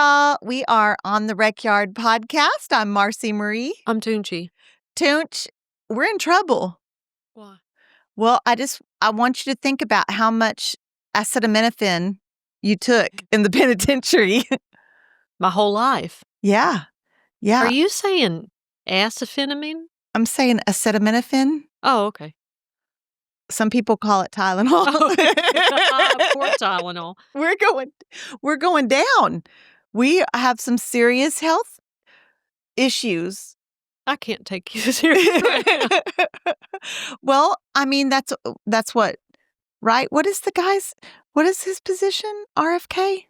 y'all. We are on the Recyard podcast. I'm Marci Marie. I'm Toonche. Toonche, we're in trouble. Why? Well, I want you to think about how much acetaminophen you took in the penitentiary. My whole life. Yeah. Yeah. Are you saying acetaminophen? I'm saying acetaminophen. Oh, okay. Some people call it Tylenol. Poor Tylenol. We're going down. We have some serious health issues. I can't take you seriously right now. Well, I mean, that's what, right? What is his position? RFK?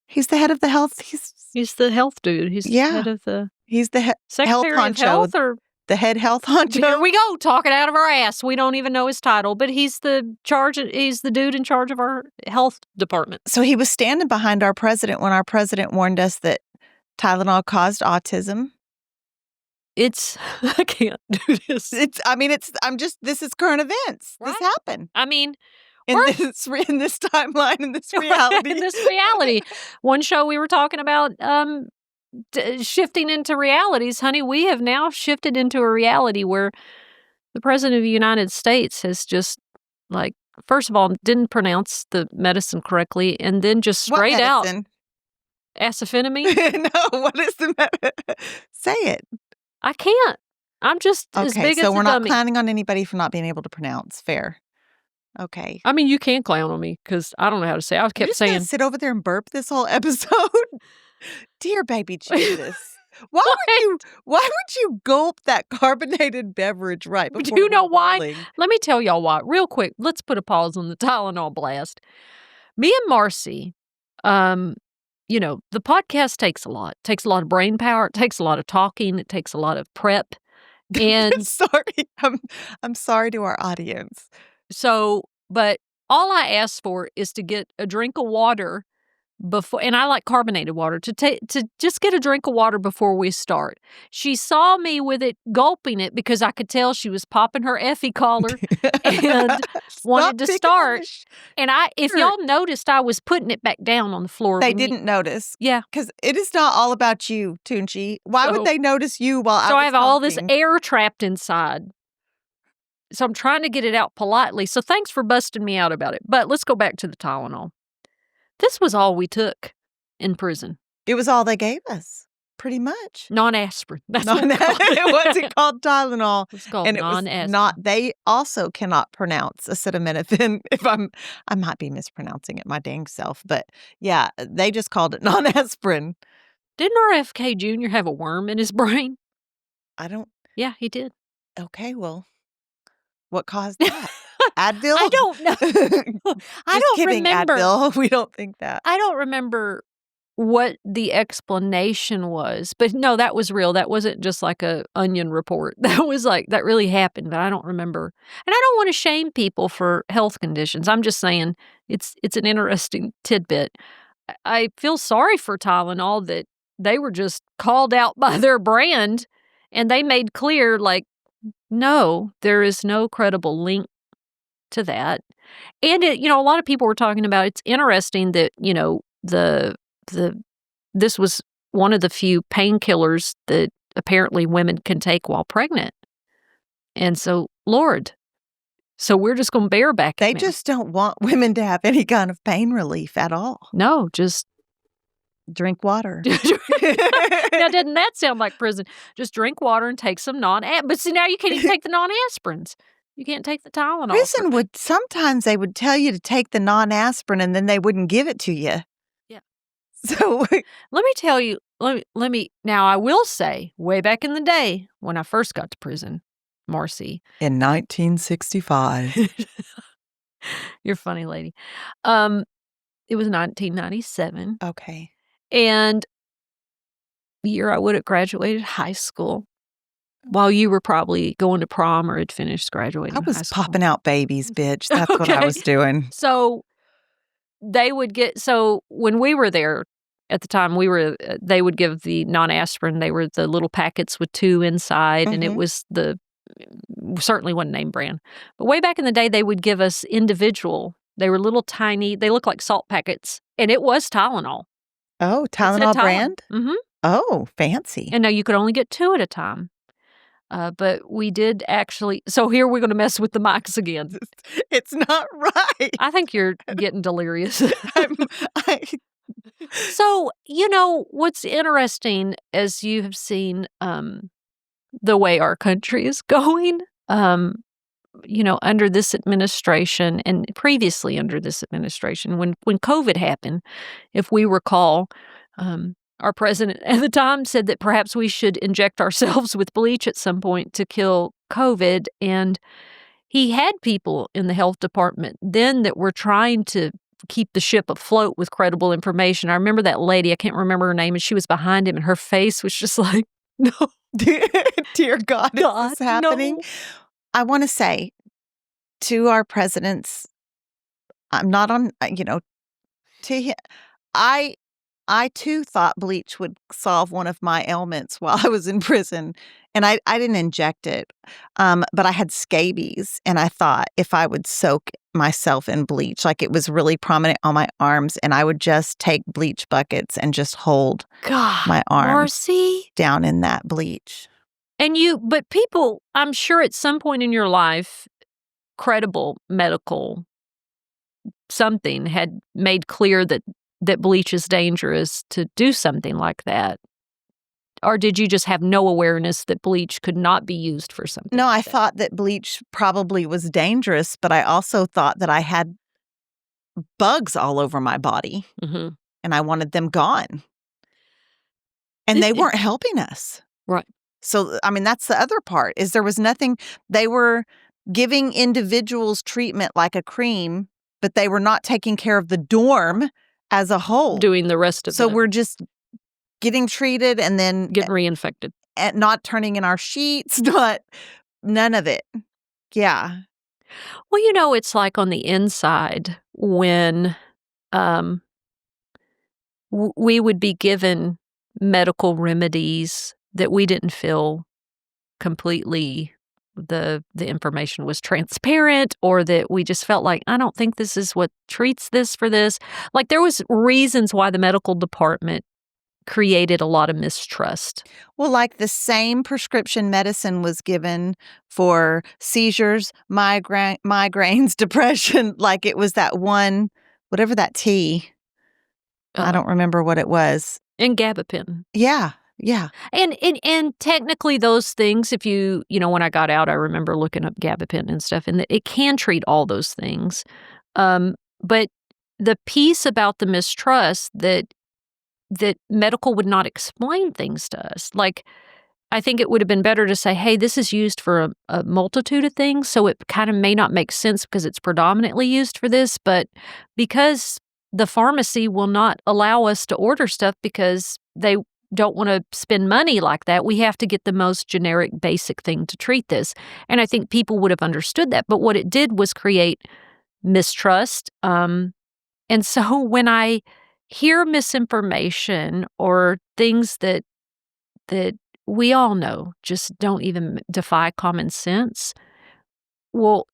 He's the head of the health. He's the health dude. He's the head of the... He's the health Secretary honcho. of Health or... The head health honcho. Here we go, talking out of our ass. We don't even know his title, but he's the dude in charge of our health department. So he was standing behind our president when our president warned us that Tylenol caused autism. I can't do this. This is current events. Right? This happened. I mean, in this timeline, in this reality. In this reality. One show we were talking about shifting into realities. Honey, we have now shifted into a reality where the president of the United States has just, like, first of all, didn't pronounce the medicine correctly, and then just straight out. Acetaminophen? No, what is the medicine? Say it. I can't. I'm just as big as a dummy. So we're not clowning on anybody for not being able to pronounce. Fair. Okay. I mean, you can clown on me because I don't know how to say it. I kept saying... Sit over there and burp this whole episode? Dear baby Jesus. Why would you gulp that carbonated beverage right before? Do you know why? Rolling? Let me tell y'all why. Real quick, let's put a pause on the Tylenol blast. Me and Marci, the podcast takes a lot. It takes a lot of brain power. It takes a lot of talking. It takes a lot of prep. And I'm sorry to our audience. So, but all I asked for is to get a drink of water before, and I like carbonated water, to just get a drink of water before we start. She saw me with it, gulping it, because I could tell she was popping her Effie collar and wanted to start. And if y'all noticed, I was putting it back down on the floor. They didn't notice. Yeah. Because it is not all about you, Toonche. Why would they notice you while I was I have all this talking? air trapped inside. So I'm trying to get it out politely. So thanks for busting me out about it. But let's go back to the Tylenol. This was all we took in prison. It was all they gave us, pretty much. Non-aspirin. That's it wasn't called Tylenol. It's called non-aspirin. They also cannot pronounce acetaminophen. I might be mispronouncing it my dang self, but yeah, they just called it non-aspirin. Didn't RFK Jr. have a worm in his brain? Yeah, he did. Okay, well, what caused that? Advil? I don't know. I don't remember. Advil. We don't think that. I don't remember what the explanation was. But no, that was real. That wasn't just like a Onion report. That was like, that really happened, but I don't remember. And I don't want to shame people for health conditions. I'm just saying it's an interesting tidbit. I feel sorry for Tylenol that they were just called out by their brand, and they made clear, like, no, there is no credible link to that. And a lot of people were talking about, it's interesting that, this was one of the few painkillers that apparently women can take while pregnant. And so, Lord, we're just going to bareback it. They just don't want women to have any kind of pain relief at all. No, just drink water. Now, doesn't that sound like prison? Just drink water and take some but see, now you can't even take the non-aspirins. You can't take the Tylenol. Prison sometimes they would tell you to take the non-aspirin and then they wouldn't give it to you. Yeah. So let me tell you, now I will say, way back in the day when I first got to prison, Marci. In 1965. You're a funny lady. It was 1997. Okay. And the year I would have graduated high school. While you were probably going to prom or had finished graduating. I was popping out babies, bitch. That's what I was doing. So when we were there at the time, they would give the non-aspirin. They were the little packets with 2 inside, and it was certainly wasn't name brand. But way back in the day, they would give us individual. They were little tiny, they looked like salt packets, and it was Tylenol. Oh, Tylenol brand? Mm-hmm. Oh, fancy. And now you could only get 2 at a time. But we did actually. So here we're going to mess with the mics again. It's not right. I think you're getting delirious. I So, what's interesting as you have seen the way our country is going, under this administration and previously under this administration, when COVID happened, if we recall, our president at the time said that perhaps we should inject ourselves with bleach at some point to kill COVID. And he had people in the health department then that were trying to keep the ship afloat with credible information. I remember that lady, I can't remember her name, and she was behind him and her face was just like, no. Dear God, is this happening? No. I want to say to our presidents, I'm not on, to him, I too thought bleach would solve one of my ailments while I was in prison, and I didn't inject it, but I had scabies, and I thought if I would soak myself in bleach, like it was really prominent on my arms, and I would just take bleach buckets and just hold my arms Marci. down in that bleach. But people, I'm sure at some point in your life, credible medical something had made clear that bleach is dangerous to do something like that. Or did you just have no awareness that bleach could not be used for something? No, like I thought that bleach probably was dangerous, but I also thought that I had bugs all over my body, and I wanted them gone. And they weren't helping us. Right. So, I mean, that's the other part, is there was nothing. They were giving individuals treatment like a cream, but they were not taking care of the dorm as a whole. Doing the rest of it. So we're just getting treated and then getting reinfected. And not turning in our sheets, none of it. Yeah. Well, it's like on the inside when we would be given medical remedies that we didn't feel completely the information was transparent, or that we just felt like, I don't think this is what treats this for this. Like there was reasons why the medical department created a lot of mistrust. Well, like the same prescription medicine was given for seizures, migraines, depression. Like it was that one, whatever that tea. I don't remember what it was. And gabapentin. Yeah. Yeah. And technically those things, if when I got out, I remember looking up gabapentin and stuff, and it can treat all those things. But the piece about the mistrust that medical would not explain things to us. Like, I think it would have been better to say, hey, this is used for a multitude of things, so it kind of may not make sense because it's predominantly used for this, but because the pharmacy will not allow us to order stuff because they don't want to spend money like that, we have to get the most generic, basic thing to treat this. And I think people would have understood that. But what it did was create mistrust. And so when I hear misinformation or things that we all know just don't even defy common sense, well,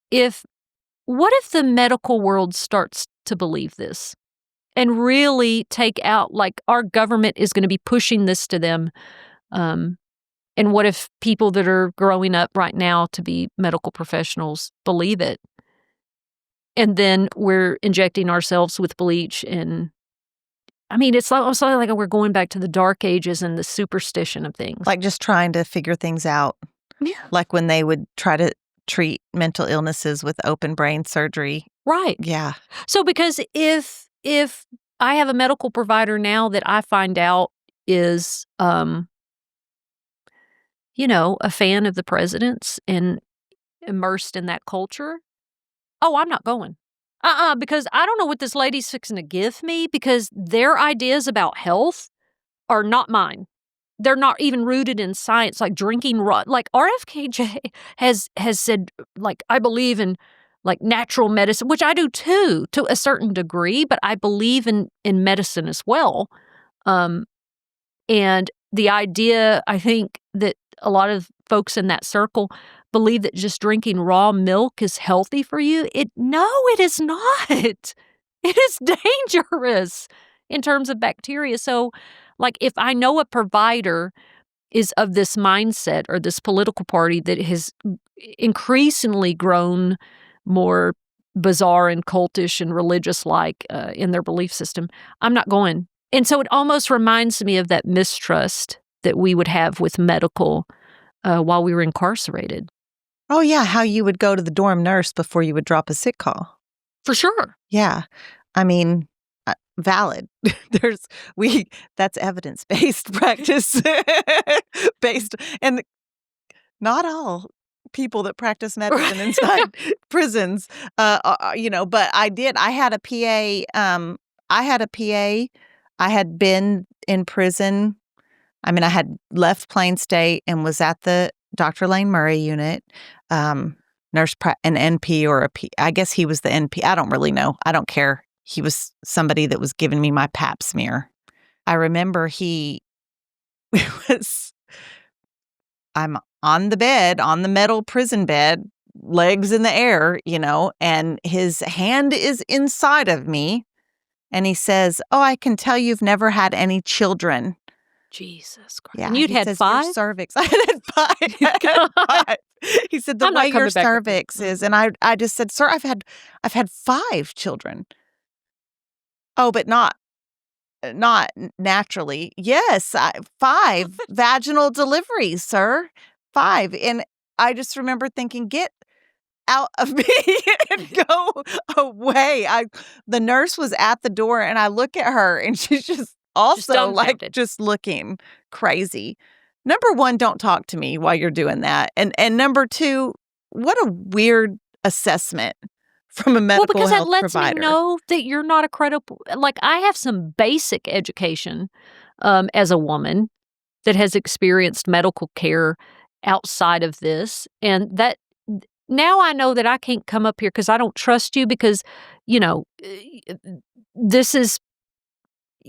what if the medical world starts to believe this? And really take out, like, our government is going to be pushing this to them. And what if people that are growing up right now to be medical professionals believe it? And then we're injecting ourselves with bleach. And I mean, it's like we're going back to the dark ages and the superstition of things. Like just trying to figure things out. Yeah. Like when they would try to treat mental illnesses with open brain surgery. Right. Yeah. So because if I have a medical provider now that I find out is, a fan of the president's and immersed in that culture, I'm not going. Because I don't know what this lady's fixing to give me, because their ideas about health are not mine. They're not even rooted in science, like drinking raw. Like RFKJ has said, like, I believe in like natural medicine, which I do too, to a certain degree, but I believe in medicine as well. And the idea, I think, that a lot of folks in that circle believe that just drinking raw milk is healthy for you. No, it is not. It is dangerous. in terms of bacteria. So, like, if I know a provider is of this mindset or this political party that has increasingly grown more bizarre and cultish and religious-like in their belief system, I'm not going. And so it almost reminds me of that mistrust that we would have with medical while we were incarcerated. Oh, yeah, how you would go to the dorm nurse before you would drop a sick call. For sure. Yeah. I mean, valid. That's evidence-based practice. Based, and not all people that practice medicine inside prisons, but I had a PA, I had been in prison. I mean, I had left Plain State and was at the Dr. Lane Murray unit, an NP or a P. I guess he was the NP. I don't really know. I don't care. He was somebody that was giving me my pap smear. I remember I'm on the bed, on the metal prison bed, legs in the air, and his hand is inside of me. And he says, "Oh, I can tell you've never had any children." Jesus Christ. Yeah, And you'd had 5? Your cervix. I had 5. I had 5. He said, "The way your cervix is." And I just said, "Sir, I've had 5 children." "Oh, but not naturally." "Yes, 5 vaginal deliveries, sir. 5." And I just remember thinking, "Get out of me and go away." The nurse was at the door, and I look at her, and she's just also just looking crazy. Number 1, don't talk to me while you're doing that. And number 2, what a weird assessment from a medical health provider. Well, because that lets me know that you're not a credible. Like, I have some basic education as a woman that has experienced medical care outside of this, and that now I know that I can't come up here because I don't trust you because, this is.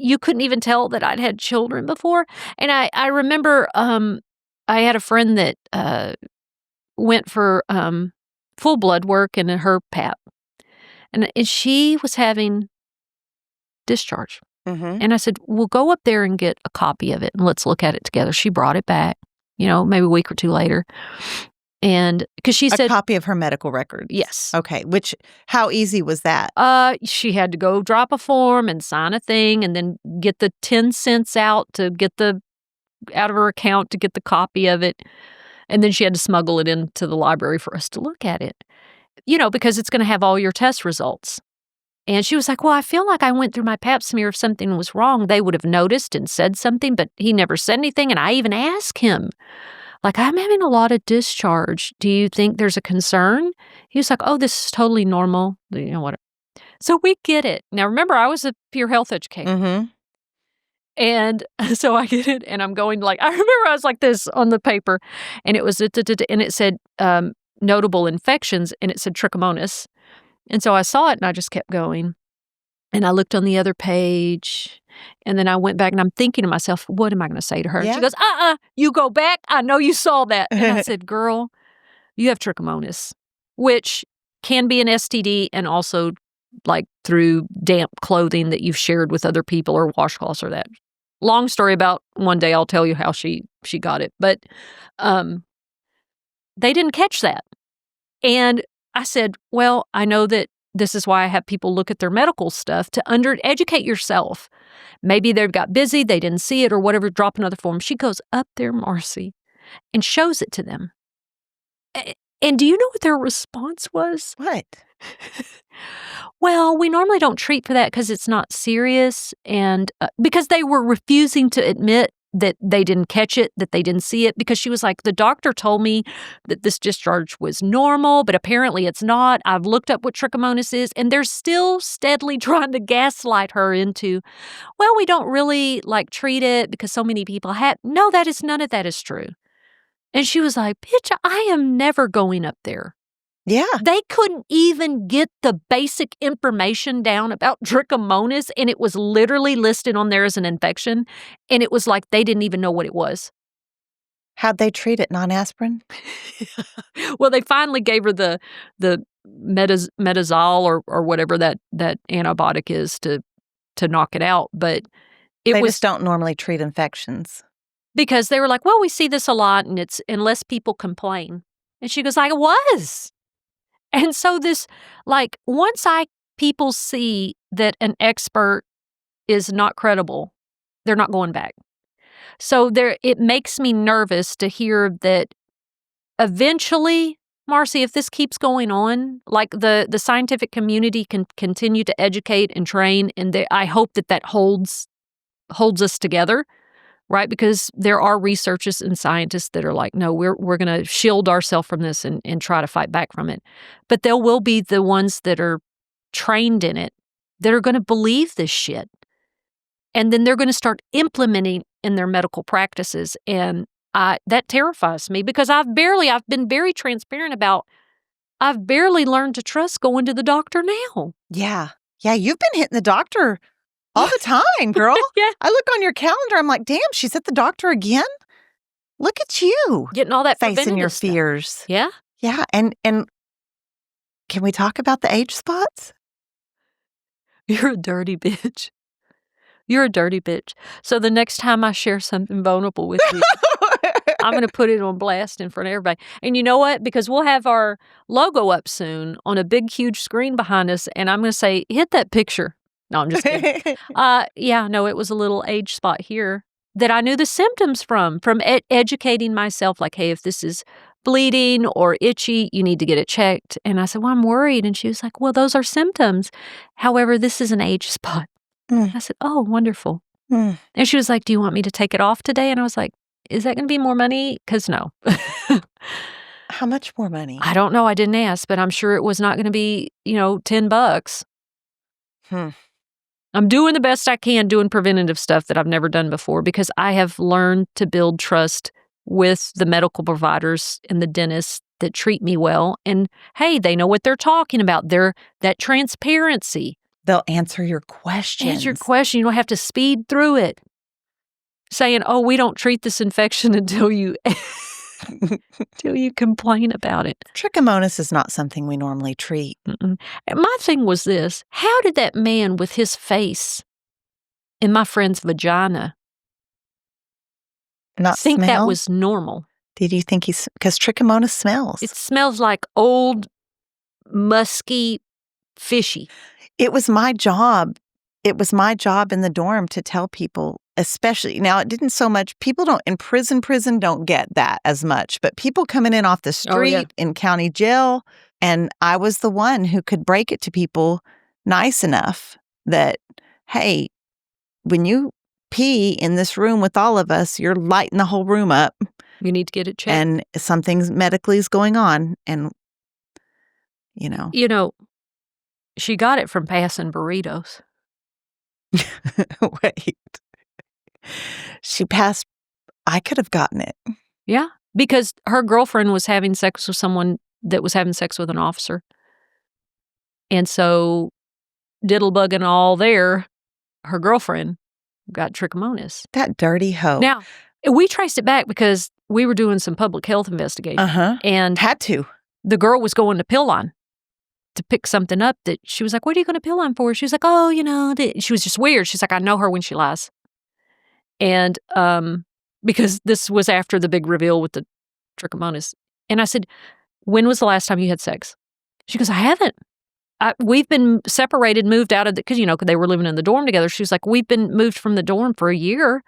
You couldn't even tell that I'd had children before. And I remember I had a friend that went for full blood work and her pap. And she was having discharge. Mm-hmm. And I said, "We'll go up there and get a copy of it and let's look at it together." She brought it back, maybe a week or 2 later. And because she said a copy of her medical records. Yes. Okay. How easy was that? She had to go drop a form and sign a thing and then get the 10 cents out to get out of her account to get the copy of it. And then she had to smuggle it into the library for us to look at it, because it's going to have all your test results. And she was like, "Well, I feel like I went through my pap smear. If something was wrong, they would have noticed and said something, but he never said anything. And I even asked him, like, I'm having a lot of discharge. Do you think there's a concern?" He was like, "Oh, this is totally normal." Whatever. So we get it. Now, remember, I was a peer health educator. Mm-hmm. And so I get it, and I'm going I remember I was like this on the paper, and it was, and it said notable infections, and it said trichomonas. And so I saw it, and I just kept going. And I looked on the other page, and then I went back, and I'm thinking to myself, what am I going to say to her? Yeah. And she goes, you go back. I know you saw that. And I said, "Girl, you have trichomonas," which can be an STD and also through damp clothing that you've shared with other people or washcloths or that. Long story about one day I'll tell you how she got it. But they didn't catch that. And I said, "Well, I know that this is why I have people look at their medical stuff to educate yourself. Maybe they've got busy, they didn't see it or whatever, drop another form." She goes up there, Marci, and shows it to them. And do you know what their response was? What? "Well, we normally don't treat for that because it's not serious." And because they were refusing to admit that they didn't catch it, that they didn't see it, because she was like, "The doctor told me that this discharge was normal, but apparently it's not. I've looked up what trichomonas is." And they're still steadily trying to gaslight her into, "Well, we don't really treat it because so many people have." No, none of that is true. And she was like, "Bitch, I am never going up there." Yeah. They couldn't even get the basic information down about trichomonas, and it was literally listed on there as an infection, and it was like they didn't even know what it was. How'd they treat it? Non-aspirin? Well, they finally gave her the metazole or whatever that antibiotic is to to knock it out, but They just don't normally treat infections. Because they were like, well, we see this a lot, and it's unless people complain. And she goes, I was. And so this, like, once people see that an expert is not credible, they're not going back. So it makes me nervous to hear that eventually, Marci, if this keeps going on, like the scientific community can continue to educate and train, and I hope that holds us together, right? Because there are researchers and scientists that are like, no, we're going to shield ourselves from this and try to fight back from it. But there will be the ones that are trained in it that are going to believe this shit. And then they're going to start implementing in their medical practices. And that terrifies me because I've been very transparent about, I've barely learned to trust going to the doctor now. Yeah. Yeah, you've been hitting the doctor all the time, girl. Yeah. I look on your calendar, I'm like, damn, she's at the doctor again? Look at you. Getting all that facing your stuff. fears. Yeah. Yeah. And can we talk about the age spots? You're a dirty bitch. You're a dirty bitch. So the next time I share something vulnerable with you, I'm going to put it on blast in front of everybody. And you know what? Because we'll have our logo up soon on a big, huge screen behind us. And I'm going to say, hit that picture. No, I'm just kidding. It was a little age spot here that I knew the symptoms from educating myself. Like, hey, if this is bleeding or itchy, you need to get it checked. And I said, well, I'm worried. And she was like, well, those are symptoms. However, this is an age spot. I said, oh, wonderful. And she was like, do you want me to take it off today? And I was like, is that going to be more money? Because no. How much more money? I don't know. I didn't ask, but I'm sure it was not going to be, $10. I'm doing the best I can doing preventative stuff that I've never done before because I have learned to build trust with the medical providers and the dentists that treat me well. And hey, they know what they're talking about. That transparency. They'll answer your questions. Answer your question. You don't have to speed through it. Saying, oh, we don't treat this infection until you complain about it. Trichomonas is not something we normally treat. And my thing was this. How did that man with his face in my friend's vagina think that was normal? Did you think because trichomonas smells? It smells like old, musky, fishy. It was my job. It was my job in the dorm to tell people, especially, now it didn't so much, people in prison don't get that as much, but people coming in off the street in county jail, and I was the one who could break it to people nice enough that, hey, when you pee in this room with all of us, you're lighting the whole room up. You need to get it checked. And something's medically is going on, and, she got it from passing burritos. Wait. I could have gotten it. Yeah, because her girlfriend was having sex with someone that was having sex with an officer. And so, diddlebug and all there, her girlfriend got trichomonas. That dirty hoe. Now, we traced it back because we were doing some public health investigation. And had to. The girl was going to pill line to pick something up that she was like, what are you going to pill on for? She was like, oh, she was just weird. She's like, I know her when she lies. And because this was after the big reveal with the trichomonas. And I said, when was the last time you had sex? She goes, I haven't. We've been separated, moved out of because they were living in the dorm together. She was like, we've been moved from the dorm for a year.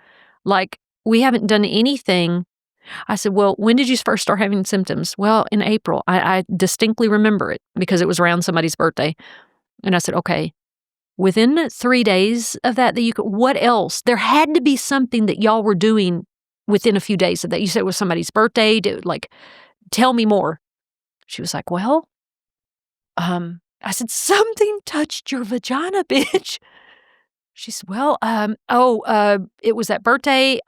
Like, we haven't done anything. I said, well, when did you first start having symptoms? Well, in April. I distinctly remember it because it was around somebody's birthday. And I said, okay, within 3 days of that you could, what else? There had to be something that y'all were doing within a few days of that. You said it was somebody's birthday. Tell me more. She was like, well, I said, something touched your vagina, bitch. She said, well, it was that birthday.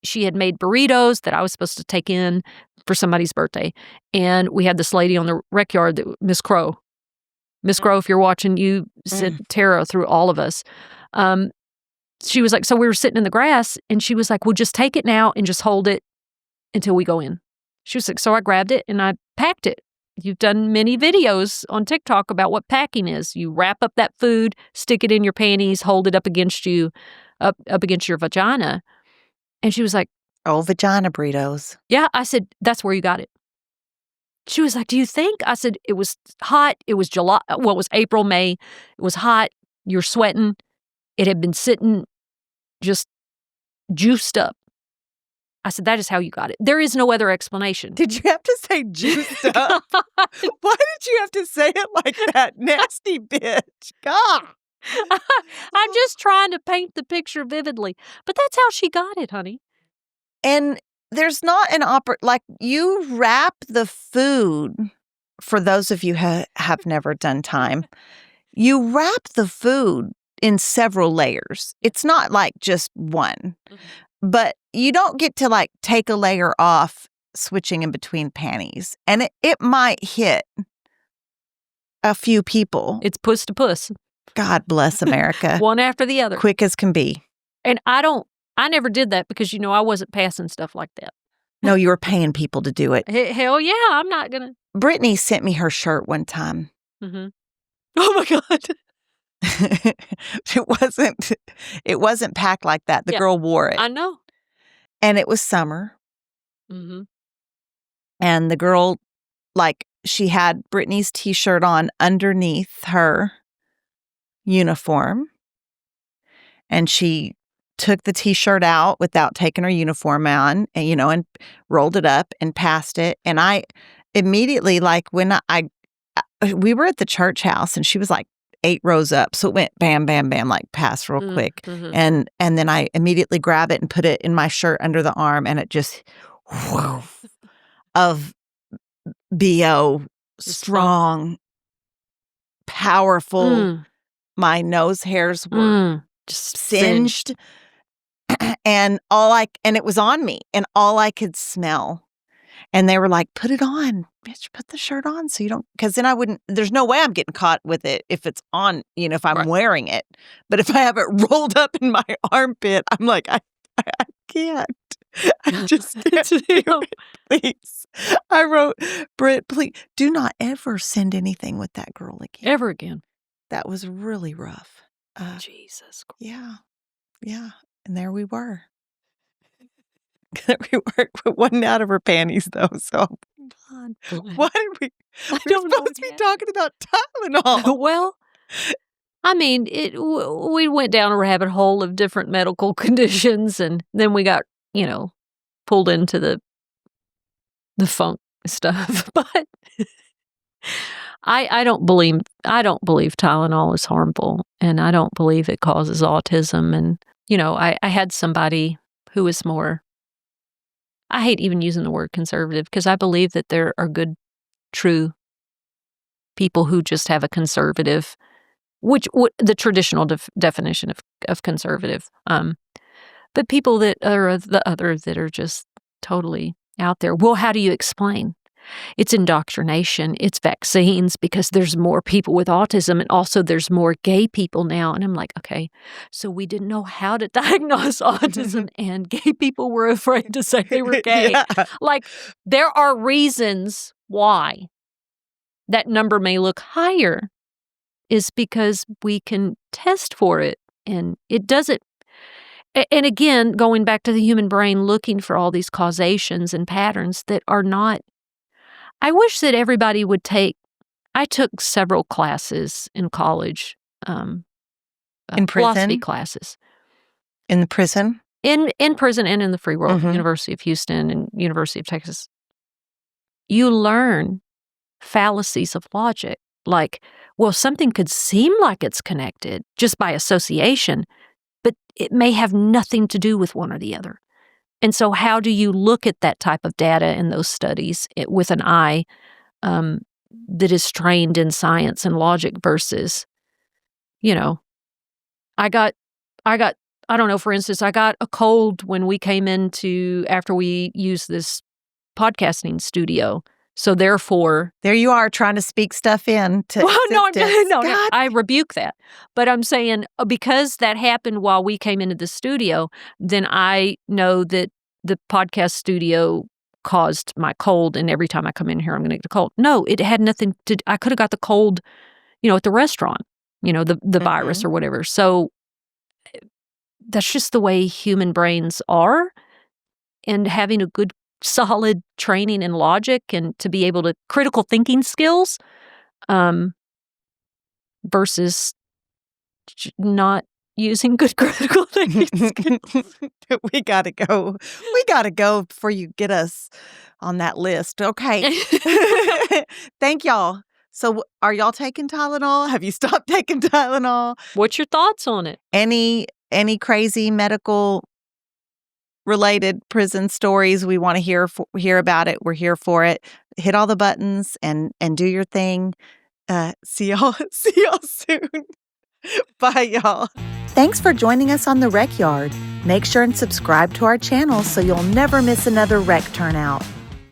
She had made burritos that I was supposed to take in for somebody's birthday. And we had this lady on the rec yard, Miss Crow. Miss Crow, if you're watching, you sent terror through all of us. She was like, so we were sitting in the grass, and she was like, well, just take it now and just hold it until we go in. She was like, so I grabbed it and I packed it, you've done many videos on TikTok about what packing is. You wrap up that food, stick it in your panties, hold it up against you, up against your vagina. And she was like, Oh, vagina burritos. yeah. I said, that's where you got it. She was like, do you think? I said, it was hot. It was July. Well, it was April, May. It was hot. You're sweating. It had been sitting just juiced up. I said, that is how you got it. There is no other explanation. Did you have to say juiced up? Why did you have to say it like that? Nasty bitch. God. I'm just trying to paint the picture vividly. But that's how she got it, honey. And there's not an like you wrap the food, for those of you who have never done time, you wrap the food in several layers. It's not like just one. But you don't get to like take a layer off switching in between panties. And it might hit a few people. It's puss to puss. God bless America. One after the other. Quick as can be. And I never did that because, I wasn't passing stuff like that. No, you were paying people to do it. Hell yeah, I'm not going to. Brittany sent me her shirt one time. Mm-hmm. Oh my God. It wasn't packed like that. The girl wore it. I know. And it was summer. Mm-hmm. And the girl, like, she had Brittany's t-shirt on underneath her uniform. And she took the t-shirt out without taking her uniform on, and, and rolled it up and passed it. And I immediately, like, when we were at the church house and she was like 8 rows up. So it went bam, bam, bam, like passed real quick. Mm-hmm. And then I immediately grab it and put it in my shirt under the arm, and it just, whoa, of BO, strong, powerful. My nose hairs were just singed. And it was on me, and all I could smell. And they were like, put it on, bitch, put the shirt on so you don't, because then there's no way I'm getting caught with it if it's on, if I'm wearing it. But if I have it rolled up in my armpit, I'm like, I can't. I just can't do it, please. I wrote, Britt, please, do not ever send anything with that girl again. Ever again. That was really rough. Jesus Christ. Yeah. Yeah. And there we were. It wasn't out of her panties, though. So, God, why did we? We're supposed to be talking about Tylenol. Well, I mean, we went down a rabbit hole of different medical conditions, and then we got, pulled into the funk stuff. But I don't believe Tylenol is harmful, and I don't believe it causes autism. And I had somebody who was more. I hate even using the word conservative because I believe that there are good, true people who just have a conservative, which the traditional definition of conservative. But people that are the other that are just totally out there. Well, how do you explain? It's indoctrination. It's vaccines because there's more people with autism, and also there's more gay people now. And I'm like, okay, so we didn't know how to diagnose autism, and gay people were afraid to say they were gay. Yeah. Like, there are reasons why that number may look higher is because we can test for it, and it doesn't. And again, going back to the human brain, looking for all these causations and patterns that are not. I wish that everybody would I took several classes in college. In prison? Philosophy classes. In the prison? In prison and in the free world, University of Houston and University of Texas. You learn fallacies of logic. Like, well, something could seem like it's connected just by association, but it may have nothing to do with one or the other. And so how do you look at that type of data in those studies with an eye that is trained in science and logic versus, I don't know, for instance, I got a cold when we came after we used this podcasting studio. So therefore... There you are trying to speak stuff in to no, I rebuke that. But I'm saying because that happened while we came into the studio, then I know that the podcast studio caused my cold, and every time I come in here, I'm going to get a cold. No, it had nothing to. I could have got the cold, at the restaurant. The virus or whatever. So that's just the way human brains are, and having a good, solid training in logic and to be able to critical thinking skills, versus not using good critical thinking skills. We gotta go. We gotta go before you get us on that list. Okay. Thank y'all. So are y'all taking Tylenol? Have you stopped taking Tylenol? What's your thoughts on it? Any crazy medical related prison stories? We want to hear about it. We're here for it. Hit all the buttons and do your thing. See y'all soon. Bye, y'all. Thanks for joining us on the Rec Yard. Make sure and subscribe to our channel so you'll never miss another rec turnout.